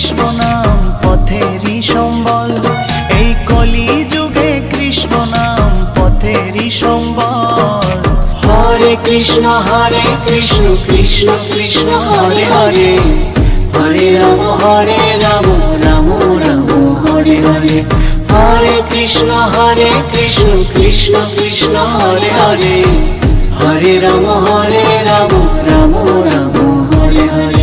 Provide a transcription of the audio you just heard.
কৃষ্ণ নাম পথেরই সম্বল, এই কলি যুগে কৃষ্ণ নাম পথেরই সম্বল। হরে কৃষ্ণ কৃষ্ণ কৃষ্ণ হরে হরে, হরে রাম রাম রাম হরে হরে। হরে কৃষ্ণ কৃষ্ণ কৃষ্ণ হরে হরে, হরে রাম রাম রাম হরে হরে।